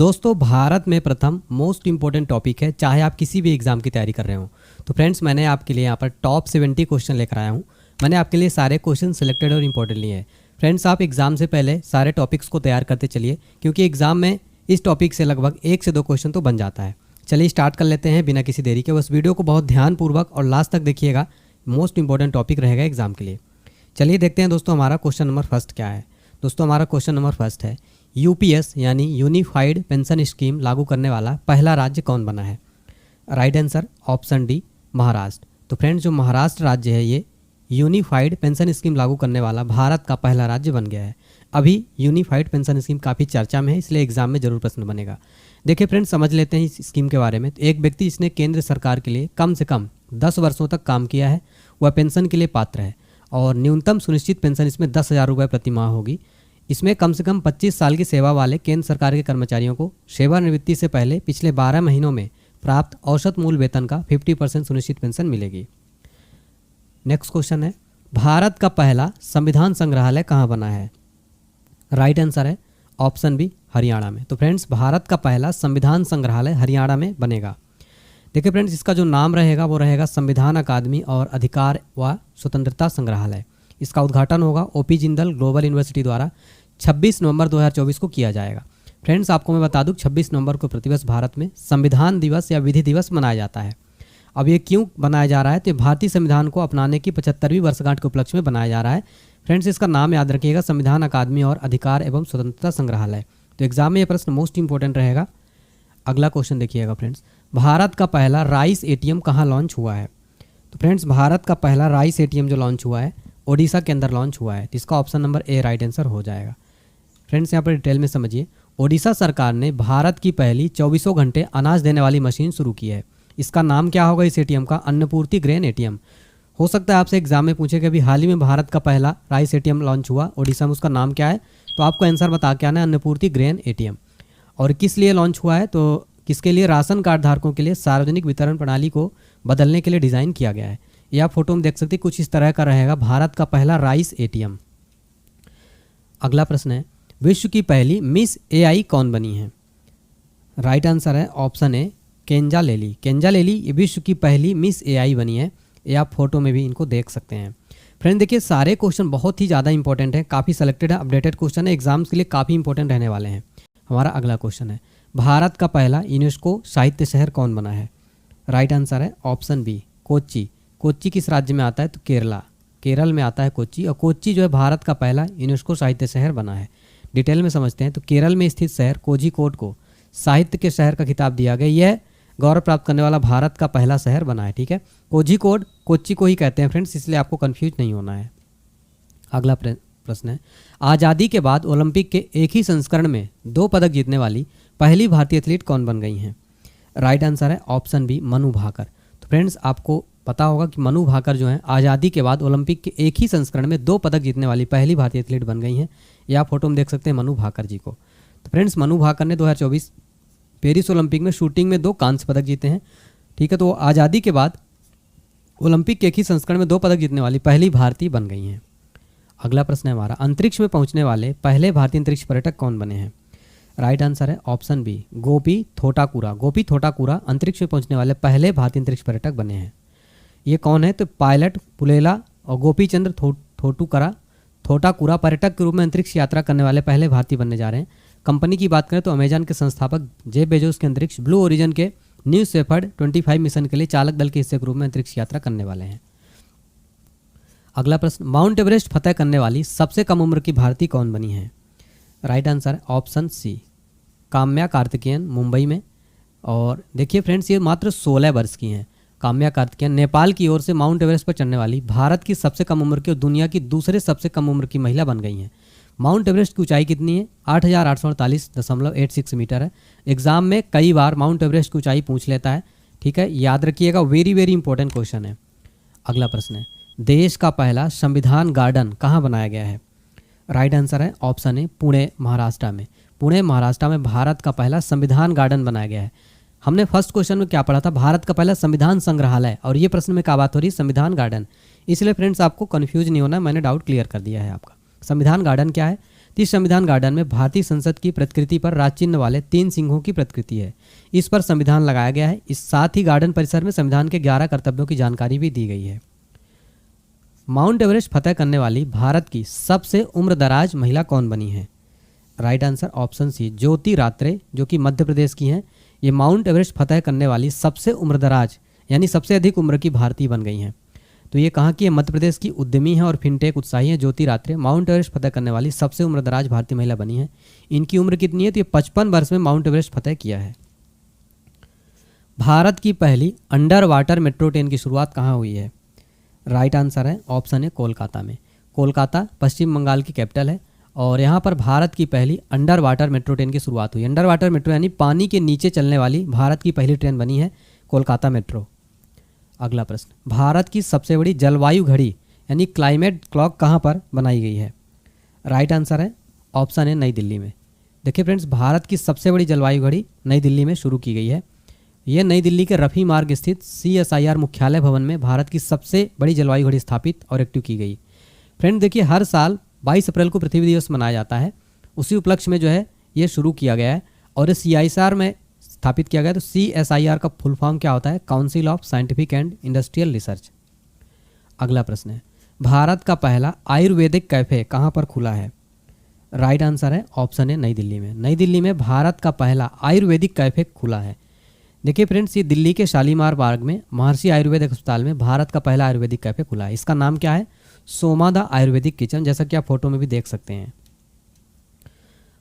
दोस्तों भारत में प्रथम मोस्ट इंपॉर्टेंट टॉपिक है, चाहे आप किसी भी एग्जाम की तैयारी कर रहे हो। तो फ्रेंड्स मैंने आपके लिए यहाँ पर टॉप 70 क्वेश्चन लेकर आया हूँ। मैंने आपके लिए सारे क्वेश्चन सिलेक्टेड और इंपॉर्टेंट लिए हैं। फ्रेंड्स आप एग्जाम से पहले सारे टॉपिक्स को तैयार करते चलिए, क्योंकि एग्जाम में इस टॉपिक से लगभग 1 से 2 क्वेश्चन तो बन जाता है। चलिए स्टार्ट कर लेते हैं बिना किसी देरी के। बस वीडियो को बहुत ध्यानपूर्वक और लास्ट तक देखिएगा, मोस्ट इंपॉर्टेंट टॉपिक रहेगा एग्जाम के लिए। चलिए देखते हैं दोस्तों हमारा क्वेश्चन नंबर फर्स्ट क्या है। दोस्तों हमारा क्वेश्चन नंबर फर्स्ट है, यूपीएस यानी यूनिफाइड पेंशन स्कीम लागू करने वाला पहला राज्य कौन बना है? Right answer option D Maharashtra. तो फ्रेंड्स जो महाराष्ट्र राज्य है ये यूनिफाइड पेंशन स्कीम लागू करने वाला भारत का पहला राज्य बन गया है। अभी यूनिफाइड पेंशन स्कीम काफ़ी चर्चा में है, इसलिए एग्जाम में जरूर प्रश्न बनेगा। देखिए फ्रेंड्स समझ लेते हैं इस स्कीम के बारे में। तो एक व्यक्ति इसने केंद्र सरकार के लिए कम से कम 10 वर्षों तक काम किया है, वह पेंशन के लिए पात्र है और न्यूनतम सुनिश्चित पेंशन इसमें 10,000 रुपये प्रति माह होगी। इसमें कम से कम 25 साल की सेवा वाले केंद्र सरकार के कर्मचारियों को सेवानिवृत्ति से पहले पिछले 12 महीनों में प्राप्त औसत मूल वेतन का 50% सुनिश्चित पेंशन मिलेगी। नेक्स्ट क्वेश्चन है, भारत का पहला संविधान संग्रहालय कहाँ बना है? राइट आंसर है ऑप्शन बी हरियाणा में। तो फ्रेंड्स भारत का पहला संविधान संग्रहालय हरियाणा में बनेगा। देखिए फ्रेंड्स इसका जो नाम रहेगा वो रहेगा संविधान अकादमी और अधिकार व स्वतंत्रता संग्रहालय। इसका उद्घाटन होगा ओपी जिंदल ग्लोबल यूनिवर्सिटी द्वारा 26 नवंबर 2024 को किया जाएगा। फ्रेंड्स आपको मैं बता दूं 26 नवंबर को प्रतिवर्ष भारत में संविधान दिवस या विधि दिवस मनाया जाता है। अब ये क्यों बनाया जा रहा है? तो भारतीय संविधान को अपनाने की 75वीं वर्षगांठ के उपलक्ष्य में बनाया जा रहा है। फ्रेंड्स इसका नाम याद रखिएगा, संविधान अकादमी और अधिकार एवं स्वतंत्रता संग्रहालय। तो एग्जाम में ये प्रश्न मोस्ट इंपॉर्टेंट रहेगा। अगला क्वेश्चन देखिएगा फ्रेंड्स, भारत का पहला राइस एटीएम कहाँ लॉन्च हुआ है? तो फ्रेंड्स भारत का पहला राइस एटीएम जो लॉन्च हुआ है ओडिशा के अंदर लॉन्च हुआ है। तो इसका option number A right answer हो जाएगा। फ्रेंड्स यहाँ पर डिटेल में समझिए, ओडिशा सरकार ने भारत की पहली 24 घंटे अनाज देने वाली मशीन शुरू की है। इसका नाम क्या होगा इस एटीएम का? Annapurti grain ATM. हो सकता है आपसे एग्जाम में पूछे कि अभी हाल ही में भारत का पहला राइस एटीएम लॉन्च हुआ ओडिशा में, उसका नाम क्या है? तो आपको आंसर बता के आना है अन्नपूर्ति ग्रेन एटीएम। और किस लिए लॉन्च हुआ है? तो किसके लिए? राशन कार्ड धारकों के लिए सार्वजनिक वितरण प्रणाली को बदलने के लिए डिज़ाइन किया गया है। यह फोटो में देख सकते हैं, कुछ इस तरह का रहेगा भारत का पहला राइस एटीएम। अगला प्रश्न है, विश्व की पहली मिस एआई कौन बनी है? राइट आंसर है ऑप्शन ए केंजा लेली। केंजा लेली ये विश्व की पहली मिस एआई बनी है। ये आप फोटो में भी इनको देख सकते हैं। फ्रेंड देखिए सारे क्वेश्चन बहुत ही ज़्यादा इंपॉर्टेंट है, काफ़ी सेलेक्टेड है, अपडेटेड क्वेश्चन है, एग्जाम्स के लिए काफ़ी इंपॉर्टेंट रहने वाले हैं। हमारा अगला क्वेश्चन है, भारत का पहला यूनेस्को साहित्य शहर कौन बना है? राइट आंसर है ऑप्शन बी कोच्चि। कोच्चि किस राज्य में आता है? तो केरल में आता है कोच्चि। और कोच्चि जो है भारत का पहला यूनेस्को साहित्य शहर बना है। डिटेल में समझते हैं। तो केरल में स्थित शहर कोझिकोड को साहित्य के शहर का खिताब दिया गया। यह गौरव प्राप्त करने वाला भारत का पहला शहर बना है। ठीक है, कोझिकोड कोच्चि को ही कहते हैं फ्रेंड्स, इसलिए आपको कन्फ्यूज नहीं होना है। अगला प्रश्न है, आज़ादी के बाद ओलंपिक के एक ही संस्करण में 2 पदक जीतने वाली पहली भारतीय एथलीट कौन बन गई हैं? राइट आंसर है ऑप्शन बी मनु भाकर। तो फ्रेंड्स आपको पता होगा कि मनु भाकर जो है आज़ादी के बाद ओलंपिक के एक ही संस्करण में 2 पदक जीतने वाली पहली भारतीय एथलीट बन गई हैं। यह आप फोटो में देख सकते हैं मनु भाकर जी को। तो फ्रेंड्स मनु भाकर ने 2024 पेरिस ओलंपिक में शूटिंग में 2 कांस्य पदक जीते हैं। ठीक है, तो आज़ादी के बाद ओलंपिक के एक ही संस्करण में 2 पदक जीतने वाली पहली भारतीय बन गई हैं। अगला प्रश्न है हमारा, अंतरिक्ष में पहुंचने वाले पहले भारतीय अंतरिक्ष पर्यटक कौन बने हैं? राइट आंसर है ऑप्शन बी गोपी थोटाकुरा। गोपी थोटाकुरा अंतरिक्ष में पहुंचने वाले पहले भारतीय अंतरिक्ष पर्यटक बने हैं। ये कौन है? तो पायलट पुलेला और गोपी चंद्र थोटाकुरा पर्यटक के रूप में अंतरिक्ष यात्रा करने वाले पहले भारतीय बनने जा रहे हैं। कंपनी की बात करें तो अमेजन के संस्थापक जेफ बेजोस के अंतरिक्ष ब्लू ओरिजिन के न्यू शेफर्ड 25 मिशन के लिए चालक दल के हिस्से के रूप में अंतरिक्ष यात्रा करने वाले हैं। अगला प्रश्न, माउंट एवरेस्ट फतह करने वाली सबसे कम उम्र की भारतीय कौन बनी है? Right answer option C Kamya Karthikeyan Mumbai में। और देखिए फ्रेंड्स ये मात्र 16 वर्ष की हैं। काम्या कार्तिकेयन नेपाल की ओर से माउंट एवरेस्ट पर चढ़ने वाली भारत की सबसे कम उम्र की और दुनिया की दूसरे सबसे कम उम्र की महिला बन गई हैं। माउंट एवरेस्ट की ऊंचाई कितनी है? 8,848.86 मीटर है। एग्जाम में कई बार माउंट एवरेस्ट की ऊंचाई पूछ लेता है। ठीक है, याद रखिएगा, वेरी वेरी इंपॉर्टेंट क्वेश्चन है। अगला प्रश्न है, देश का पहला संविधान गार्डन कहाँ बनाया गया है? राइट आंसर है ऑप्शन ए पुणे महाराष्ट्र में। पुणे महाराष्ट्र में भारत का पहला संविधान गार्डन बनाया गया है। हमने फर्स्ट क्वेश्चन में क्या पढ़ा था? भारत का पहला संविधान संग्रहालय, और ये प्रश्न में क्या बात हो रही है? संविधान गार्डन। इसलिए फ्रेंड्स आपको कंफ्यूज नहीं होना है, मैंने डाउट क्लियर कर दिया है आपका। संविधान गार्डन क्या है? तो इस संविधान गार्डन में भारतीय संसद की प्रतिकृति पर राज चिन्ह वाले 3 सिंहों की प्रतिकृति है। इस पर संविधान लगाया गया है। इस साथ ही गार्डन परिसर में संविधान के 11 कर्तव्यों की जानकारी भी दी गई है। माउंट एवरेस्ट फतह करने वाली भारत की सबसे उम्रदराज महिला कौन बनी है? राइट आंसर ऑप्शन सी, ज्योति रात्रे, जो कि मध्य प्रदेश की हैं। ये माउंट एवरेस्ट फतह करने वाली सबसे उम्रदराज यानी सबसे अधिक उम्र की भारतीय बन गई हैं। तो ये कहाँ की है? मध्य प्रदेश की उद्यमी है और फिनटेक उत्साही है ज्योति रात्रे माउंट एवरेस्ट फतह करने वाली सबसे उम्रदराज भारतीय महिला बनी है। इनकी उम्र कितनी है? तो ये 55 वर्ष में माउंट एवरेस्ट फतह किया है। भारत की पहली अंडर वाटर मेट्रो ट्रेन की शुरुआत कहाँ हुई है? राइट आंसर है ऑप्शन है कोलकाता में। कोलकाता पश्चिम बंगाल की कैपिटल है और यहाँ पर भारत की पहली अंडर वाटर मेट्रो ट्रेन की शुरुआत हुई। अंडर वाटर मेट्रो यानी पानी के नीचे चलने वाली भारत की पहली ट्रेन बनी है कोलकाता मेट्रो। अगला प्रश्न, भारत की सबसे बड़ी जलवायु घड़ी यानी क्लाइमेट क्लॉक कहाँ पर बनाई गई है? राइट आंसर है ऑप्शन है नई दिल्ली में। देखिए फ्रेंड्स, भारत की सबसे बड़ी जलवायु घड़ी नई दिल्ली में शुरू की गई है। ये नई दिल्ली के रफ़ी मार्ग स्थित CSIR मुख्यालय भवन में भारत की सबसे बड़ी जलवायु घड़ी स्थापित और एक्टिव की गई। फ्रेंड देखिए, हर साल 22 अप्रैल को पृथ्वी दिवस मनाया जाता है। उसी उपलक्ष्य में जो है ये शुरू किया गया है और इस CSIR में स्थापित किया गया। तो CSIR का फुल फॉर्म क्या होता है? Council of scientific and industrial research. अगला प्रश्न है, भारत का पहला आयुर्वेदिक कैफे कहाँ पर खुला है? राइट आंसर है ऑप्शन है नई दिल्ली में। नई दिल्ली में भारत का पहला आयुर्वेदिक कैफे खुला है। देखिए फ्रेंड्स, ये दिल्ली के शालीमार बाग में महर्षि आयुर्वेदिक अस्पताल में भारत का पहला आयुर्वेदिक कैफे खुला है। इसका नाम क्या है? सोमादा आयुर्वेदिक किचन, जैसा कि आप फोटो में भी देख सकते हैं।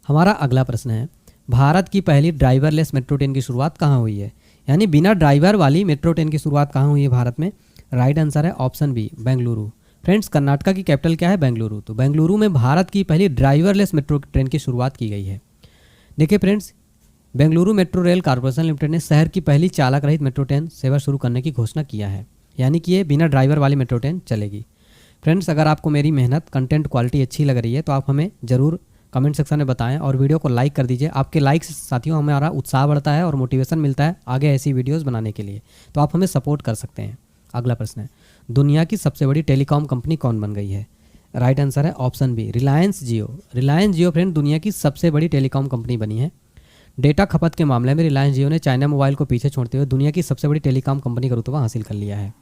हमारा अगला प्रश्न है, भारत की पहली ड्राइवरलेस मेट्रो ट्रेन की शुरुआत कहाँ हुई है? यानी बिना ड्राइवर वाली मेट्रो ट्रेन की शुरुआत कहाँ हुई है भारत में? राइट आंसर है option B, Bengaluru. Friends, Karnataka की कैपिटल क्या है? बेंगलुरु। तो बेंगलुरु में भारत की पहली ड्राइवरलेस मेट्रो ट्रेन की शुरुआत की गई है। देखिए friends, Bengaluru metro rail corporation limited ने शहर की पहली चालक रहित मेट्रो ट्रेन सेवा शुरू करने की घोषणा किया है। यानी कि ये बिना ड्राइवर वाली मेट्रो ट्रेन चलेगी। फ्रेंड्स, अगर आपको मेरी मेहनत, कंटेंट क्वालिटी अच्छी लग रही है तो आप हमें ज़रूर कमेंट सेक्शन में बताएं और वीडियो को लाइक कर दीजिए। आपके लाइक से साथियों हमारा उत्साह बढ़ता है और मोटिवेशन मिलता है आगे ऐसी वीडियोस बनाने के लिए। तो आप हमें सपोर्ट कर सकते हैं। अगला प्रश्न है, दुनिया की सबसे बड़ी टेलीकॉम कंपनी कौन बन गई है? राइट आंसर है ऑप्शन बी, रिलायंस जियो। रिलायंस जियो फ्रेंड दुनिया की सबसे बड़ी टेलीकॉम कंपनी बनी है। डेटा खपत के मामले में रिलायंस जियो ने चाइना मोबाइल को पीछे छोड़ते हुए दुनिया की सबसे बड़ी टेलीकॉम कंपनी का रुतबा हासिल कर लिया है।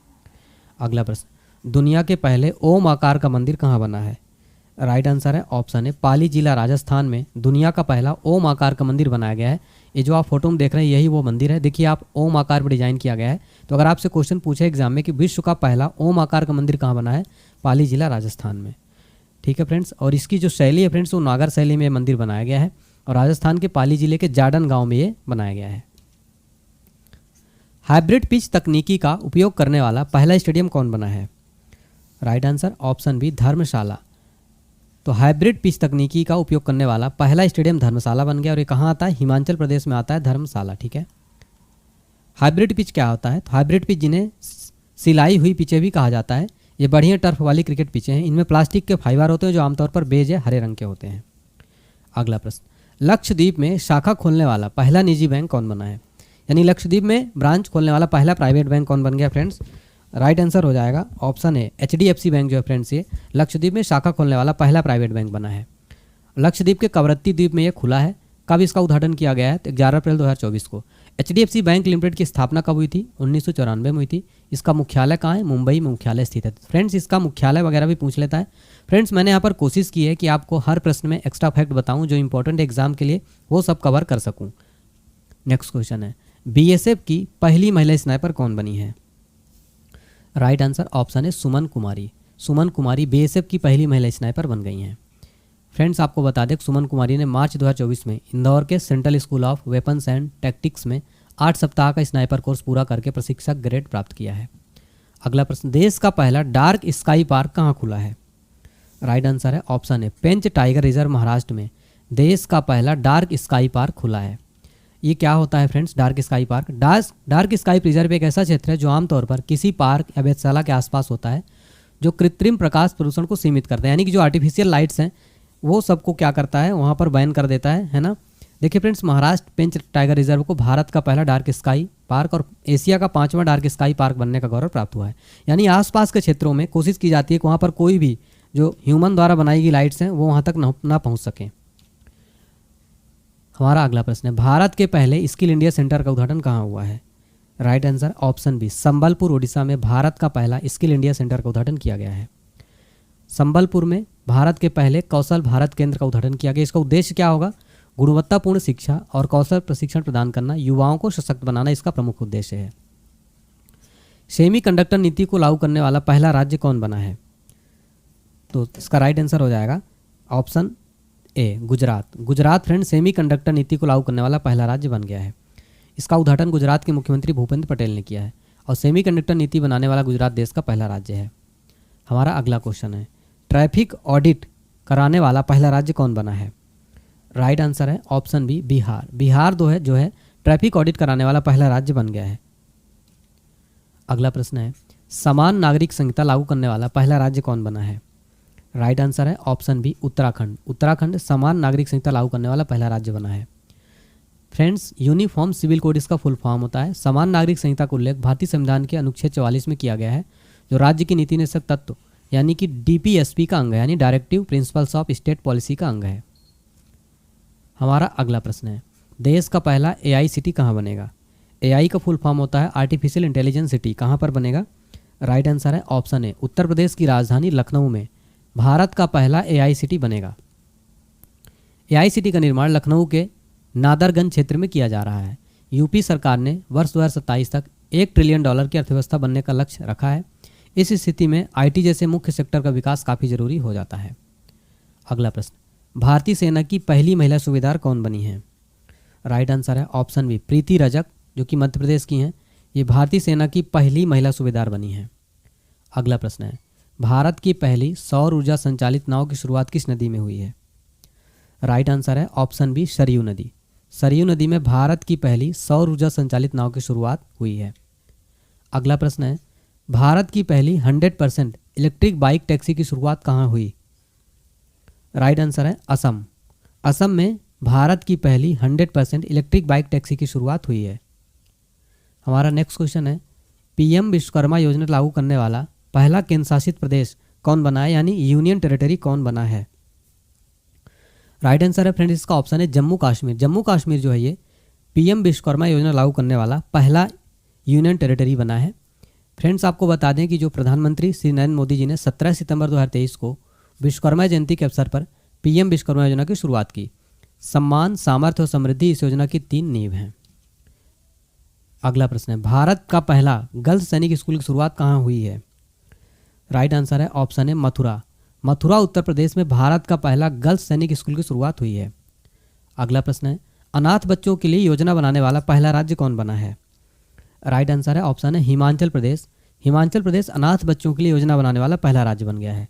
अगला प्रश्न, दुनिया के पहले ओम आकार का मंदिर कहाँ बना है? राइट आंसर है ऑप्शन है पाली जिला राजस्थान में दुनिया का पहला ओम आकार का मंदिर बनाया गया है। ये जो आप फोटो में देख रहे हैं यही वो मंदिर है। देखिए आप, ओम आकार में डिजाइन किया गया है। तो अगर आपसे क्वेश्चन पूछे एग्जाम में कि विश्व का पहला ओम आकार का मंदिर कहाँ बना है? पाली जिला राजस्थान में। ठीक है फ्रेंड्स, और इसकी जो शैली है फ्रेंड्स वो नागर शैली में मंदिर बनाया गया है और राजस्थान के पाली जिले के जाडन गांव में ये बनाया गया है। हाइब्रिड पिच तकनीकी का उपयोग करने वाला पहला स्टेडियम कौन बना है? राइट आंसर ऑप्शन बी, धर्मशाला। तो हाइब्रिड पिच तकनीकी का उपयोग करने वाला पहला स्टेडियम धर्मशाला बन गया और ये कहाँ आता है? हिमाचल प्रदेश में आता है धर्मशाला। ठीक है, हाइब्रिड पिच क्या होता है? तो हाइब्रिड पिच जिन्हें सिलाई हुई पिचें भी कहा जाता है, ये बढ़िया टर्फ वाली क्रिकेट पिचें हैं। इनमें प्लास्टिक के फाइबर होते हैं जो आमतौर पर बेज या हरे रंग के होते हैं। अगला प्रश्न, लक्षद्वीप में शाखा खोलने वाला पहला निजी बैंक कौन बना है? यानी लक्षद्वीप में ब्रांच खोलने वाला पहला प्राइवेट बैंक कौन बन गया फ्रेंड्स? राइट आंसर हो जाएगा ऑप्शन है HDFC बैंक जो है फ्रेंड्स, ये लक्षद्वीप में शाखा खोलने वाला पहला प्राइवेट बैंक बना है। लक्षद्वीप के कवरत्ती द्वीप में ये खुला है। कब इसका उद्घाटन किया गया है? तो 11 अप्रैल 2024 को। HDFC बैंक लिमिटेड की स्थापना कब हुई थी? 1994 में हुई थी। इसका मुख्यालय कहाँ है? मुंबई में मुख्यालय स्थित है। फ्रेंड्स, इसका मुख्यालय वगैरह भी पूछ लेता है। फ्रेंड्स, मैंने यहाँ पर कोशिश की है कि आपको हर प्रश्न में एक्स्ट्रा फैक्ट बताऊँ जो इंपॉर्टेंट एग्जाम के लिए वो सब कवर कर सकूँ। नेक्स्ट क्वेश्चन है, BSF की पहली महिला स्नाइपर कौन बनी है? राइट आंसर ऑप्शन है सुमन कुमारी। सुमन कुमारी BSF की पहली महिला स्नाइपर बन गई हैं। फ्रेंड्स, आपको बता दें सुमन कुमारी ने मार्च 2024 में इंदौर के central school of weapons and tactics में 8 सप्ताह का स्नाइपर कोर्स पूरा करके प्रशिक्षक ग्रेड प्राप्त किया है। अगला प्रश्न, देश का पहला डार्क स्काई पार्क कहाँ खुला है? राइट आंसर है ऑप्शन है पेंच टाइगर रिजर्व महाराष्ट्र में देश का पहला डार्क स्काई पार्क खुला है। ये क्या होता है friends? Dark sky park, dark sky preserve एक ऐसा क्षेत्र है जो आमतौर पर किसी पार्क या वेधशाला के आसपास होता है जो कृत्रिम प्रकाश प्रदूषण को सीमित करता है। यानी कि जो आर्टिफिशियल लाइट्स हैं वो सबको क्या करता है, वहाँ पर बैन कर देता है ना। देखिए फ्रेंड्स, महाराष्ट्र पेंच टाइगर रिजर्व को भारत का पहला डार्क स्काई पार्क और एशिया का 5वां डार्क स्काई पार्क बनने का गौरव प्राप्त हुआ है। यानी आसपास के क्षेत्रों में कोशिश की जाती है कि वहाँ पर कोई भी जो ह्यूमन द्वारा बनाई गई लाइट्स हैं वो वहाँ तक ना पहुँच सकें। हमारा अगला प्रश्न है, भारत के पहले स्किल इंडिया सेंटर का उद्घाटन कहाँ हुआ है? Right answer option B, Sambalpur Orissa में भारत का पहला स्किल इंडिया सेंटर का उद्घाटन किया गया है। संबलपुर में भारत के पहले कौशल भारत केंद्र का उद्घाटन किया गया। इसका उद्देश्य क्या होगा? गुणवत्तापूर्ण शिक्षा और कौशल प्रशिक्षण प्रदान करना, युवाओं को सशक्त बनाना इसका प्रमुख उद्देश्य है। सेमीकंडक्टर नीति को लागू करने वाला पहला राज्य कौन बना है? तो इसका राइट आंसर हो जाएगा option A, Gujarat. Gujarat friend semiconductor नीति को लागू करने वाला पहला राज्य बन गया है। इसका उद्घाटन गुजरात के मुख्यमंत्री भूपेंद्र पटेल ने किया है और सेमीकंडक्टर नीति बनाने वाला गुजरात देश का पहला राज्य है। हमारा अगला क्वेश्चन है, ट्रैफिक ऑडिट कराने वाला पहला राज्य कौन बना है? राइट आंसर है ऑप्शन बी, बिहार। बिहार जो है ट्रैफिक ऑडिट कराने वाला पहला राज्य बन गया है। अगला प्रश्न है, समान नागरिक संहिता लागू करने वाला पहला राज्य कौन बना है? राइट आंसर है ऑप्शन बी, उत्तराखंड। उत्तराखंड समान नागरिक संहिता लागू करने वाला पहला राज्य बना है। फ्रेंड्स, यूनिफॉर्म सिविल कोड इसका फुल फॉर्म होता है। समान नागरिक संहिता का उल्लेख भारतीय संविधान के अनुच्छेद 44 में किया गया है, जो राज्य की नीति निदेशक तत्व यानी कि डीपीएसपी का अंग है, यानी directive principles of state policy का अंग है। हमारा अगला प्रश्न है, देश का पहला एआई सिटी कहाँ बनेगा? एआई का फुल फॉर्म होता है आर्टिफिशियल इंटेलिजेंस सिटी। कहाँ पर बनेगा? राइट आंसर है ऑप्शन ए, उत्तर प्रदेश की राजधानी लखनऊ में भारत का पहला एआई सिटी बनेगा। एआई सिटी का निर्माण लखनऊ के नादरगंज क्षेत्र में किया जा रहा है। यूपी सरकार ने वर्ष 2027 तक $1 ट्रिलियन की अर्थव्यवस्था बनने का लक्ष्य रखा है। इस स्थिति में आईटी जैसे मुख्य सेक्टर का विकास काफ़ी जरूरी हो जाता है। अगला प्रश्न, भारतीय सेना की पहली महिला सूबेदार कौन बनी है? राइट आंसर है ऑप्शन बी, प्रीति रजक, जो कि मध्य प्रदेश की हैं। ये भारतीय सेना की पहली महिला सूबेदार बनी है। अगला प्रश्न है, भारत की पहली सौर ऊर्जा संचालित नाव की शुरुआत किस नदी में हुई है? राइट आंसर है ऑप्शन बी, सरयू नदी। सरयू नदी में भारत की पहली सौर ऊर्जा संचालित नाव की शुरुआत हुई है। अगला प्रश्न है, भारत की पहली 100% इलेक्ट्रिक बाइक टैक्सी की शुरुआत कहाँ हुई? राइट आंसर है असम। असम में भारत की पहली 100% इलेक्ट्रिक बाइक टैक्सी की शुरुआत हुई है। हमारा नेक्स्ट क्वेश्चन है, पीएम विश्वकर्मा योजना लागू करने वाला पहला केंद्र शासित प्रदेश कौन बना है, यानी यूनियन टेरिटरी कौन बना है? राइट आंसर है फ्रेंड्स इसका ऑप्शन है जम्मू कश्मीर। जम्मू कश्मीर जो है ये पीएम विश्वकर्मा योजना लागू करने वाला पहला यूनियन टेरिटरी बना है। फ्रेंड्स, आपको बता दें कि जो प्रधानमंत्री श्री नरेंद्र मोदी जी ने 17 सितंबर 2023 को विश्वकर्मा जयंती के अवसर पर पीएम विश्वकर्मा योजना की शुरुआत की। सम्मान, सामर्थ्य और समृद्धि इस योजना की 3 नींव हैं। अगला प्रश्न है, भारत का पहला गर्ल्स सैनिक स्कूल की शुरुआत कहाँ हुई है? राइट आंसर है ऑप्शन है मथुरा। मथुरा उत्तर प्रदेश में भारत का पहला गर्ल्स सैनिक स्कूल की शुरुआत हुई है। अगला प्रश्न है, अनाथ बच्चों के लिए योजना बनाने वाला पहला राज्य कौन बना है? राइट आंसर है ऑप्शन है हिमाचल प्रदेश। हिमाचल प्रदेश अनाथ बच्चों के लिए योजना बनाने वाला पहला राज्य बन गया है।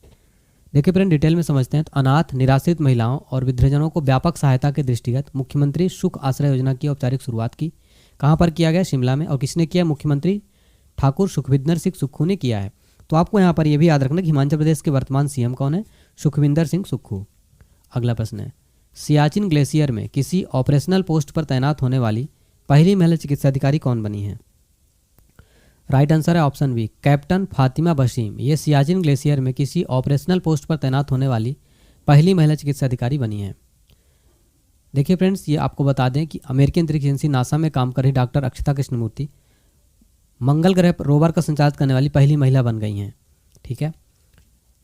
देखिए फ्रेंड, डिटेल में समझते हैं। तो अनाथ, निराश्रित महिलाओं और वृद्धजनों को व्यापक सहायता के दृष्टिगत मुख्यमंत्री सुख आश्रय योजना की औपचारिक शुरुआत की। कहाँ पर किया गया? शिमला में। और किसने किया? मुख्यमंत्री ठाकुर सुखविंदर सिंह सुक्खू ने किया है। तो आपको यहाँ पर यह भी याद रखना कि हिमाचल प्रदेश के वर्तमान सीएम कौन है? सुखविंदर सिंह सुक्खू। अगला प्रश्न है, सियाचिन ग्लेशियर में किसी ऑपरेशनल पोस्ट पर तैनात होने वाली पहली महिला चिकित्सा अधिकारी कौन बनी है? राइट आंसर है ऑप्शन बी, कैप्टन फातिमा बशीम। ये सियाचिन ग्लेशियर में किसी ऑपरेशनल पोस्ट पर तैनात होने वाली पहली महिला चिकित्सा अधिकारी बनी है। देखिए फ्रेंड्स, ये आपको बता दें कि अमेरिकी अंतरिक्ष एजेंसी नासा में काम कर रही डॉक्टर अक्षता कृष्णमूर्ति मंगल ग्रह पर रोवर का संचालित करने वाली पहली महिला बन गई हैं। ठीक है,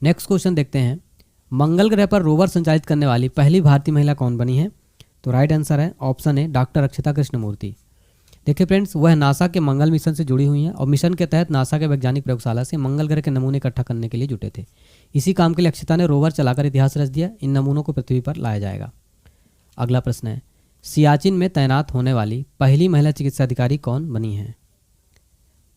नेक्स्ट क्वेश्चन देखते हैं, मंगल ग्रह पर रोवर संचालित करने वाली पहली भारतीय महिला कौन बनी है? तो राइट आंसर है ऑप्शन ए, डॉक्टर अक्षता कृष्णमूर्ति। देखिए फ्रेंड्स, वह नासा के मंगल मिशन से जुड़ी हुई हैं और मिशन के तहत नासा के वैज्ञानिक प्रयोगशाला से मंगल ग्रह के नमूने इकट्ठा करने के लिए जुटे थे। इसी काम के लिए अक्षता ने रोवर चलाकर इतिहास रच दिया। इन नमूनों को पृथ्वी पर लाया जाएगा। अगला प्रश्न है, सियाचिन में तैनात होने वाली पहली महिला चिकित्सा अधिकारी कौन बनी है?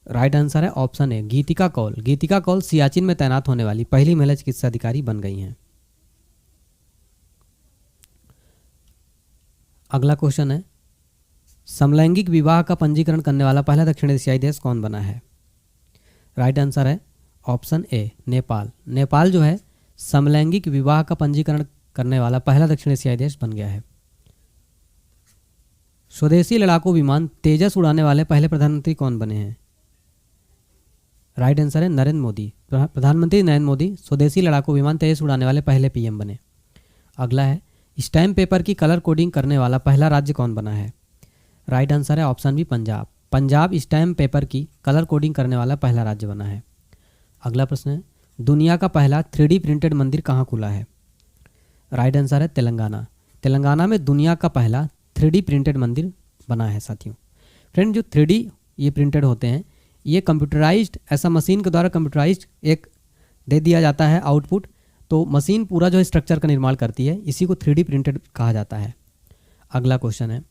राइट आंसर है ऑप्शन ए, गीतिका कौल। गीतिका कौल सियाचिन में तैनात होने वाली पहली महिला चिकित्सा अधिकारी बन गई हैं। अगला क्वेश्चन है, समलैंगिक विवाह का पंजीकरण करने वाला पहला दक्षिण एशियाई देश कौन बना है? राइट आंसर है ऑप्शन ए, नेपाल। नेपाल जो है समलैंगिक विवाह का पंजीकरण करने वाला पहला दक्षिण एशियाई देश बन गया है। स्वदेशी लड़ाकू विमान तेजस उड़ाने वाले पहले प्रधानमंत्री कौन बने हैं? राइट आंसर है नरेंद्र मोदी। प्रधानमंत्री नरेंद्र मोदी स्वदेशी लड़ाकू विमान तेजस उड़ाने वाले पहले पीएम बने। अगला है स्टैम्प पेपर की कलर कोडिंग करने वाला पहला राज्य कौन बना है? राइट आंसर है option B Punjab. Punjab stamp paper की कलर कोडिंग करने वाला पहला राज्य बना है। अगला प्रश्न है दुनिया का पहला 3D प्रिंटेड मंदिर कहाँ खुला है? राइट आंसर है तेलंगाना। तेलंगाना में दुनिया का पहला 3D प्रिंटेड मंदिर बना है साथियों। फ्रेंड जो 3D ये प्रिंटेड होते हैं ये कंप्यूटराइज्ड ऐसा मशीन के द्वारा कंप्यूटराइज्ड एक दे दिया जाता है आउटपुट, तो मशीन पूरा जो स्ट्रक्चर का निर्माण करती है इसी को 3D प्रिंटेड कहा जाता है। अगला क्वेश्चन है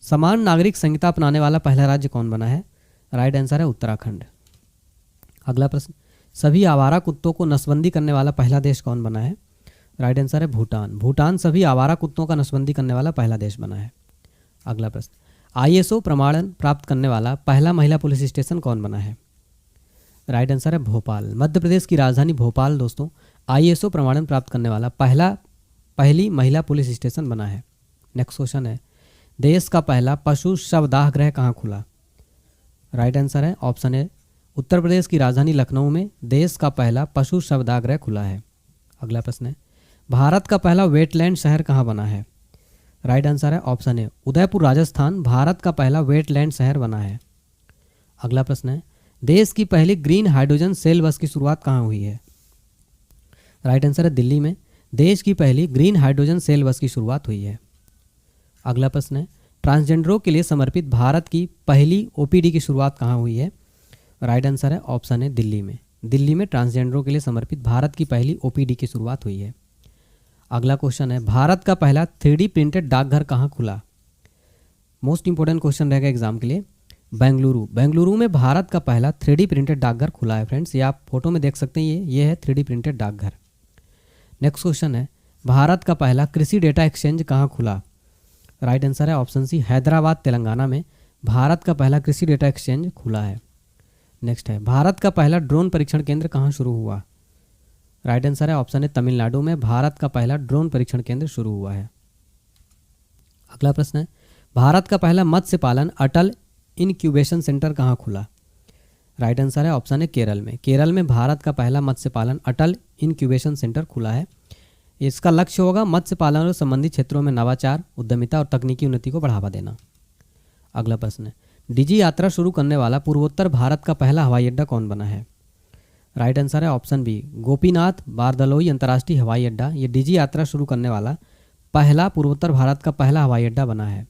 समान नागरिक संहिता अपनाने वाला पहला राज्य कौन बना है? राइट आंसर है उत्तराखंड। अगला प्रश्न सभी आवारा कुत्तों को नसबंदी करने वाला पहला देश कौन बना है? राइट आंसर है भूटान। भूटान सभी आवारा कुत्तों का नसबंदी करने वाला पहला देश बना है। अगला प्रश्न ISO प्रमाणन प्राप्त करने वाला पहला महिला पुलिस स्टेशन कौन बना है? राइट आंसर है भोपाल। मध्य प्रदेश की राजधानी भोपाल दोस्तों ISO प्रमाणन प्राप्त करने वाला पहली महिला पुलिस स्टेशन बना है। नेक्स्ट क्वेश्चन है देश का पहला पशु शवदाह गृह कहाँ खुला? राइट आंसर है ऑप्शन ए उत्तर प्रदेश की राजधानी लखनऊ में देश का पहला पशु शवदाह गृह खुला है। अगला प्रश्न है भारत का पहला वेटलैंड शहर कहाँ बना है? राइट आंसर है ऑप्शन ए उदयपुर राजस्थान भारत का पहला वेटलैंड शहर बना है। अगला प्रश्न है देश की पहली ग्रीन हाइड्रोजन सेल बस की शुरुआत कहाँ हुई है? राइट आंसर है दिल्ली में देश की पहली ग्रीन हाइड्रोजन सेल बस की शुरुआत हुई है। अगला प्रश्न है ट्रांसजेंडरों के लिए समर्पित भारत की पहली OPD की शुरुआत कहाँ हुई है? राइट आंसर है ऑप्शन है दिल्ली में। दिल्ली में ट्रांसजेंडरों के लिए समर्पित भारत की पहली OPD की शुरुआत हुई है। अगला क्वेश्चन है भारत का पहला 3D प्रिंटेड डाकघर कहाँ खुला? मोस्ट इंपॉर्टेंट क्वेश्चन रहेगा एग्जाम के लिए। बेंगलुरु में भारत का पहला 3D प्रिंटेड डाकघर खुला है। फ्रेंड्स ये आप फोटो में देख सकते हैं ये है 3D प्रिंटेड डाकघर। नेक्स्ट क्वेश्चन है भारत का पहला कृषि डेटा एक्सचेंज कहाँ खुला? राइट आंसर है ऑप्शन सी हैदराबाद तेलंगाना में भारत का पहला कृषि डेटा एक्सचेंज खुला है। नेक्स्ट है भारत का पहला ड्रोन परीक्षण केंद्र कहाँ शुरू हुआ? राइट आंसर है ऑप्शन है तमिलनाडु में भारत का पहला ड्रोन परीक्षण केंद्र शुरू हुआ है। अगला प्रश्न है भारत का पहला मत्स्य पालन अटल इनक्यूबेशन सेंटर कहाँ खुला? राइट आंसर है ऑप्शन है केरल में। केरल में भारत का पहला मत्स्य पालन अटल इनक्यूबेशन सेंटर खुला है। इसका लक्ष्य होगा मत्स्य पालन और संबंधित क्षेत्रों में नवाचार, उद्यमिता और तकनीकी उन्नति को बढ़ावा देना। अगला प्रश्न है डिजी यात्रा शुरू करने वाला पूर्वोत्तर भारत का पहला हवाई अड्डा कौन बना है? राइट आंसर है ऑप्शन बी गोपीनाथ बारदलोई अंतर्राष्ट्रीय हवाई अड्डा। ये डिजी यात्रा शुरू करने वाला पहला पूर्वोत्तर भारत का पहला हवाई अड्डा बना है।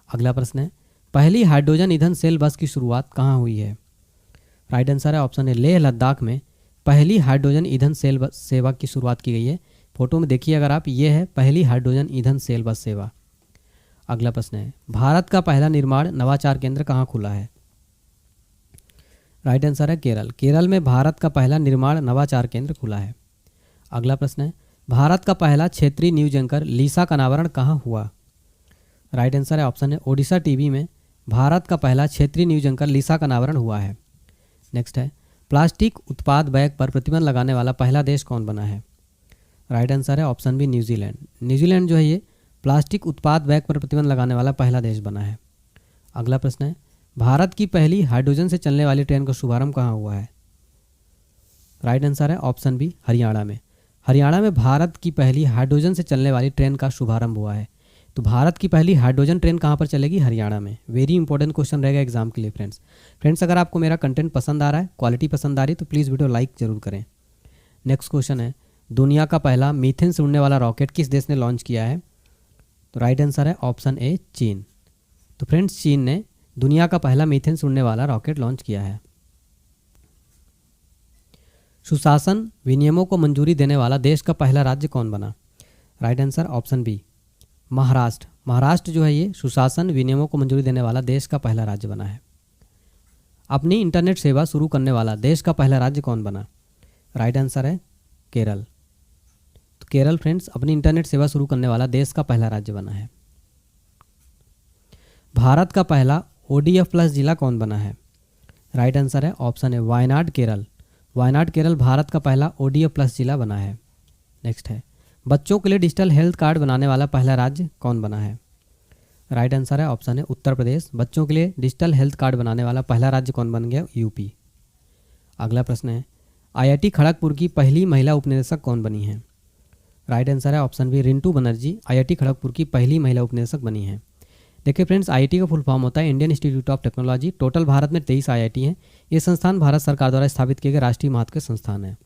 अगला प्रश्न है पहली हाइड्रोजन ईंधन सेल बस की शुरुआत कहाँ हुई है? राइट आंसर है ऑप्शन है लेह लद्दाख में पहली हाइड्रोजन ईंधन सेल बस सेवा की शुरुआत की गई है। फोटो में देखिए अगर आप, ये है पहली हाइड्रोजन ईंधन सेल बस सेवा। अगला प्रश्न है भारत का पहला निर्माण नवाचार केंद्र कहाँ खुला है? राइट आंसर है केरल। केरल में भारत का पहला निर्माण नवाचार केंद्र खुला है। अगला प्रश्न है भारत का पहला क्षेत्रीय न्यूज एंकर लीसा का अनावरण कहाँ हुआ? राइट आंसर है ऑप्शन है ओडिशा टीवी में भारत का पहला क्षेत्रीय न्यूज एंकर लीसा का अनावरण हुआ है। नेक्स्ट है प्लास्टिक उत्पाद बैग पर प्रतिबंध लगाने वाला पहला देश कौन बना है? राइट आंसर है ऑप्शन बी न्यूजीलैंड। न्यूजीलैंड जो है ये प्लास्टिक उत्पाद बैग पर प्रतिबंध लगाने वाला पहला देश बना है। अगला प्रश्न है भारत की पहली हाइड्रोजन से चलने वाली ट्रेन का शुभारंभ कहाँ हुआ है? राइट आंसर है ऑप्शन बी हरियाणा में। हरियाणा में भारत की पहली हाइड्रोजन से चलने वाली ट्रेन का शुभारंभ हुआ है। तो भारत की पहली हाइड्रोजन ट्रेन कहाँ पर चलेगी? हरियाणा में। वेरी इंपॉर्टेंट क्वेश्चन रहेगा एग्जाम के लिए फ्रेंड्स अगर आपको मेरा कंटेंट पसंद आ रहा है, क्वालिटी पसंद आ रही है तो प्लीज़ वीडियो लाइक जरूर करें। नेक्स्ट क्वेश्चन है दुनिया का पहला मीथेन से उड़ने वाला रॉकेट किस देश ने लॉन्च किया है? तो राइट आंसर है ऑप्शन ए चीन। तो फ्रेंड्स चीन ने दुनिया का पहला मीथेन से उड़ने वाला रॉकेट लॉन्च किया है। सुशासन विनियमों को मंजूरी देने वाला देश का पहला राज्य कौन बना? Right answer option B Maharashtra. Maharashtra जो है ये सुशासन विनियमों को मंजूरी देने वाला देश का पहला राज्य बना है। अपनी इंटरनेट सेवा शुरू करने वाला देश का पहला राज्य कौन बना? राइट आंसर है केरल। तो केरल फ्रेंड्स अपनी इंटरनेट सेवा शुरू करने वाला देश का पहला राज्य बना है। भारत का पहला ODF प्लस जिला कौन बना है? राइट आंसर है ऑप्शन है वायनाड केरल। वायनाड केरल भारत का पहला ODF प्लस जिला बना है। नेक्स्ट है बच्चों के लिए डिजिटल हेल्थ कार्ड बनाने वाला पहला राज्य कौन बना है? राइट आंसर है ऑप्शन है उत्तर प्रदेश। बच्चों के लिए डिजिटल हेल्थ कार्ड बनाने वाला पहला राज्य कौन बन गया? यूपी। अगला प्रश्न है, आईआईटी खड़गपुर की पहली महिला उपनिदेशक कौन बनी है? राइट आंसर है option B, Rintu Banerjee IIT Kharagpur की पहली महिला उपनिदेशक बनी है। देखिए फ्रेंड्स, आईआईटी का फुल फॉर्म होता है Indian Institute of Technology. Total Bharat में 23 आईआईटी हैं। ये संस्थान भारत सरकार द्वारा स्थापित किए गए राष्ट्रीय महत्व के संस्थान है।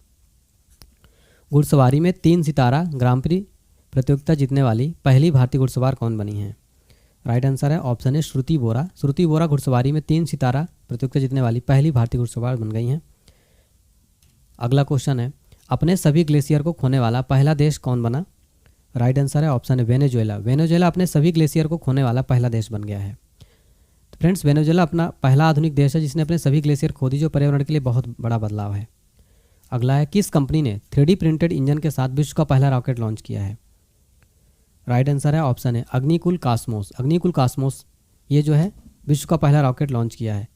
घुड़सवारी में 3 सितारा ग्रां प्री प्रतियोगिता जीतने वाली पहली भारतीय घुड़सवार कौन बनी है? राइट आंसर है ऑप्शन है श्रुति बोरा। श्रुति बोरा घुड़सवारी में 3 सितारा प्रतियोगिता जीतने वाली पहली भारतीय घुड़सवार बन गई हैं। अगला क्वेश्चन है, अपने सभी ग्लेशियर को खोने वाला पहला देश कौन बना? राइट आंसर है ऑप्शन है वेनेजुएला। वेनेजुएला अपने सभी ग्लेशियर को खोने वाला पहला देश बन गया है। तो फ्रेंड्स, वेनेजुएला अपना पहला आधुनिक देश है जिसने अपने सभी ग्लेशियर खो दी, जो पर्यावरण के लिए बहुत बड़ा बदलाव है। अगला है, किस कंपनी ने 3D प्रिंटेड इंजन के साथ विश्व का पहला रॉकेट लॉन्च किया है? राइट आंसर है ऑप्शन है अग्निकुल कॉस्मोस। अग्निकुल कॉस्मोस ये जो है विश्व का पहला रॉकेट लॉन्च किया है।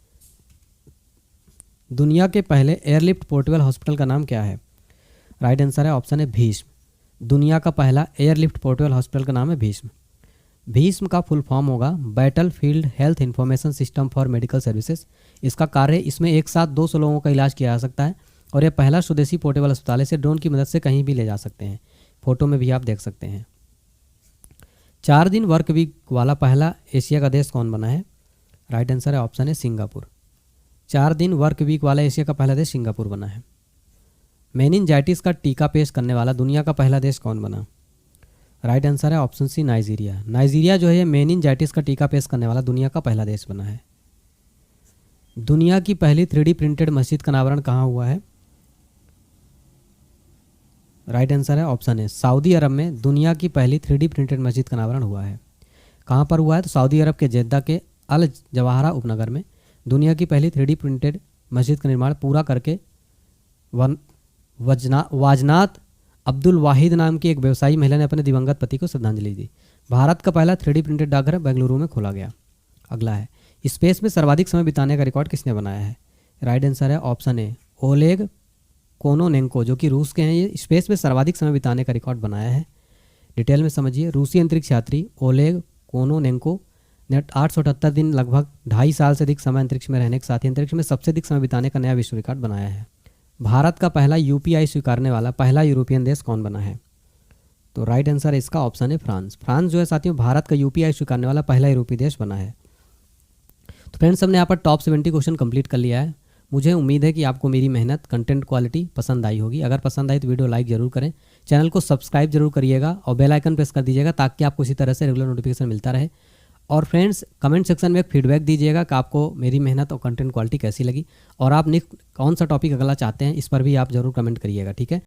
दुनिया के पहले एयरलिफ्ट पोर्टेबल हॉस्पिटल का नाम क्या है? राइट आंसर है ऑप्शन है भीष्म। दुनिया का पहला एयरलिफ्ट पोर्टेबल हॉस्पिटल का नाम है भीष्म। भीष्म का फुल फॉर्म होगा battle field health information system for medical services. इसका कार्य, इसमें एक साथ 200 लोगों का इलाज किया जा सकता है और यह पहला स्वदेशी पोर्टेबल अस्पताल है। इसे ड्रोन की मदद से कहीं भी ले जा सकते हैं। फोटो में भी आप देख सकते हैं। 4 दिन वर्क वीक वाला पहला एशिया का देश कौन बना है? राइट आंसर है ऑप्शन है सिंगापुर। 4 दिन वर्क वीक वाला एशिया का पहला देश सिंगापुर बना है। मेनिनजाइटिस का टीका पेश करने वाला दुनिया का पहला देश कौन बना? राइट आंसर है ऑप्शन सी नाइजीरिया। नाइजीरिया जो है मेनिनजाइटिस का टीका पेश करने वाला दुनिया का पहला देश बना है। दुनिया की पहली 3D प्रिंटेड मस्जिद का अनावरण कहाँ हुआ है? राइट आंसर है ऑप्शन है सऊदी अरब में दुनिया की पहली 3D प्रिंटेड मस्जिद का अनावरण हुआ है। कहाँ पर हुआ है? तो सऊदी अरब के जेद्दा के अल जवाहरा उपनगर में दुनिया की पहली 3D प्रिंटेड मस्जिद का निर्माण पूरा करके वाजनात अब्दुल वाहिद नाम की एक व्यवसायी महिला ने अपने दिवंगत पति को श्रद्धांजलि दी। भारत का पहला 3D प्रिंटेड डाकघर बेंगलुरु में खोला गया। अगला है, स्पेस में सर्वाधिक समय बिताने का रिकॉर्ड किसने बनाया है? राइट आंसर है ऑप्शन ए ओलेग कोनोनेंको, जो कि रूस के हैं। ये स्पेस में सर्वाधिक समय बिताने का रिकॉर्ड बनाया है। डिटेल में समझिए। रूसी अंतरिक्ष यात्री ओलेग कोनोनेंको ने 878 दिन लगभग 2.5 साल से अधिक समय अंतरिक्ष में रहने के साथ ही अंतरिक्ष में सबसे अधिक समय बिताने का नया विश्व रिकॉर्ड बनाया है। भारत का पहला UPI स्वीकारने वाला पहला यूरोपियन देश कौन बना है? तो राइट आंसर है इसका ऑप्शन है फ्रांस। फ्रांस जो है साथियों भारत का UPI स्वीकारने वाला पहला यूरोपीय देश बना है। तो फ्रेंड्स, हमने यहाँ पर टॉप 70 क्वेश्चन कंप्लीट कर लिया है। मुझे उम्मीद है कि आपको मेरी मेहनत, कंटेंट क्वालिटी पसंद आई होगी। अगर पसंद आई तो वीडियो लाइक जरूर करें, चैनल को सब्सक्राइब जरूर करिएगा और बेल आइकन प्रेस कर दीजिएगा ताकि आपको इसी तरह से रेगुलर नोटिफिकेशन मिलता रहे। और फ्रेंड्स, कमेंट सेक्शन में एक फीडबैक दीजिएगा कि आपको मेरी मेहनत और कंटेंट क्वालिटी कैसी लगी और आप नेक्स्ट कौन सा टॉपिक अगला चाहते हैं, इस पर भी आप जरूर कमेंट करिएगा। ठीक है।